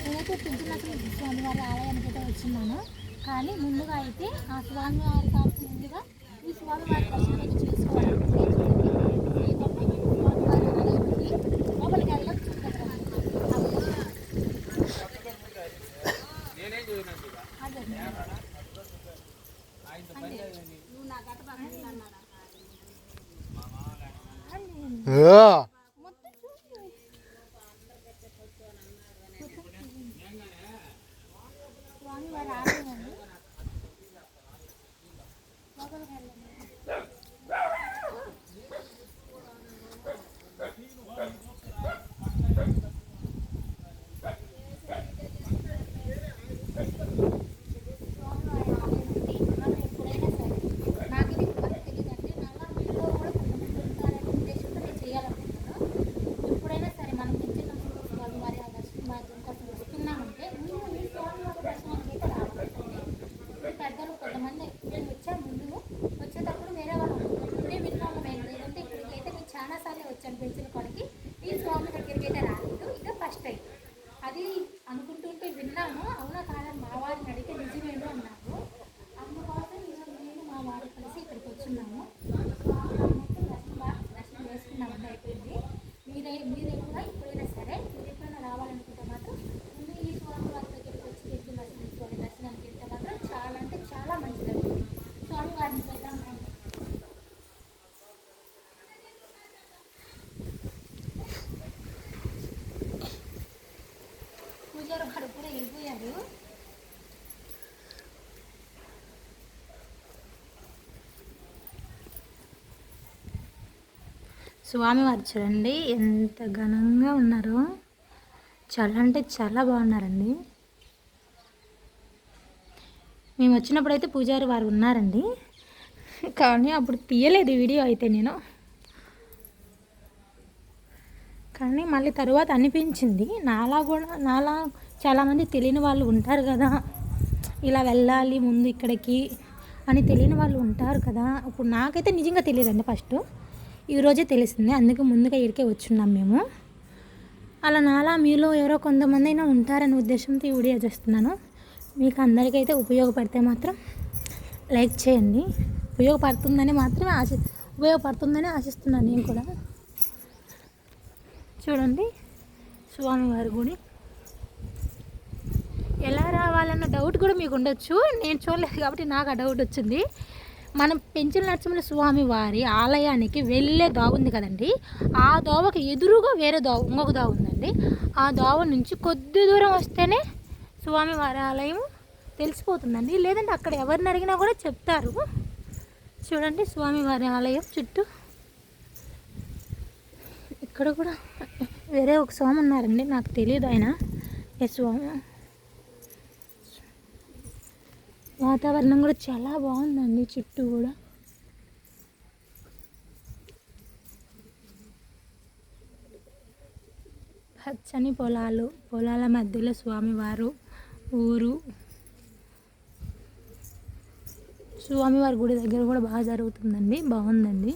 నేనైతే పెంచినప్పుడు స్వామివారి ఆలయానికి అయితే వచ్చిన్నాను. కానీ ముందుగా అయితే ఆ స్వామివారి కాస్త ముందుగా ఈ స్వామివారి దర్శనం అయితే చేసుకోవాలనుకుంటే స్వామివారి ఆలయానికి లోపలికి వెళ్ళడం చూసుకుంటాను. స్వామివారి ఆలయం అండి. లోపలికి వెళ్ళండి. వచ్చాను పెంచిన కొడుకు ఈ స్వామి దగ్గరికి అయితే రాలేదు. ఇక ఫస్ట్ టైం అది అనుకుంటుంటే విన్నాను. అవునా కాదని మా వారిని అడిగితే నిజమేను అన్నారు. అందుకోసం నేను మా వారు కలిసి ఇక్కడికి వచ్చున్నాము. దర్శనం చేసుకున్నామంటే అయిపోయింది. మీరే కూడా ఎప్పుడైనా సరే మీరు ఎప్పుడైనా రావాలనుకుంటే మాత్రం ముందు ఈ స్వామి వారి దగ్గరికి వచ్చి పెంచిన దర్శనానికి వెళ్తే మాత్రం చాలా అంటే చాలా మంచిదండి. స్వామి వారిని పెద్దాం. పూజారు వాడు కూడా వెళ్ళిపోయారు. స్వామివారు చూడండి ఎంత ఘనంగా ఉన్నారో. చాలా అంటే చాలా బాగున్నారండి. మేము వచ్చినప్పుడు అయితే పూజారి వారు ఉన్నారండి, కానీ అప్పుడు తీయలేదు వీడియో అయితే నేను. కానీ మళ్ళీ తరువాత అనిపించింది నాలా చాలామంది తెలియని వాళ్ళు ఉంటారు కదా, ఇలా వెళ్ళాలి ముందు ఇక్కడికి అని తెలియని వాళ్ళు ఉంటారు కదా. ఇప్పుడు నాకైతే నిజంగా తెలియదండి. ఫస్ట్ ఈరోజే తెలిసింది, అందుకే ముందుగా ఇక్కడికే వచ్చున్నాం మేము. అలా నాలా మీలో ఎవరో కొంతమంది అయినా ఉంటారనే ఉద్దేశంతో ఈ వీడియో చేస్తున్నాను. మీకు అందరికైతే ఉపయోగపడితే మాత్రం లైక్ చేయండి. ఉపయోగపడుతుందని ఆశిస్తున్నాను నేను కూడా. చూడండి స్వామివారి గుడి. ఎలా రావాలన్న డౌట్ కూడా మీకు ఉండొచ్చు. నేను చూడలేదు కాబట్టి నాకు ఆ డౌట్ వచ్చింది. మనం పెంచిన నరసింహ స్వామి వారి ఆలయానికి వెళ్ళే దోవ ఉంది కదండి, ఆ దోవకి ఎదురుగా వేరే ఇంకొక దోవ ఉందండి. ఆ దోవ నుంచి కొద్ది దూరం వస్తేనే స్వామివారి ఆలయం తెలిసిపోతుందండి. లేదంటే అక్కడ ఎవరిని అడిగినా కూడా చెప్తారు. చూడండి స్వామివారి ఆలయం చుట్టూ. ఇక్కడ కూడా వేరే ఒక స్వామి ఉన్నారండి, నాకు తెలియదు ఆయన ఏ స్వామి. వాతావరణం కూడా చాలా బాగుందండి చుట్టూ కూడా. పచ్చని పొలాల మధ్యలో స్వామివారు ఊరు. స్వామివారి గుడి దగ్గర కూడా బాగా జరుగుతుందండి, బాగుందండి.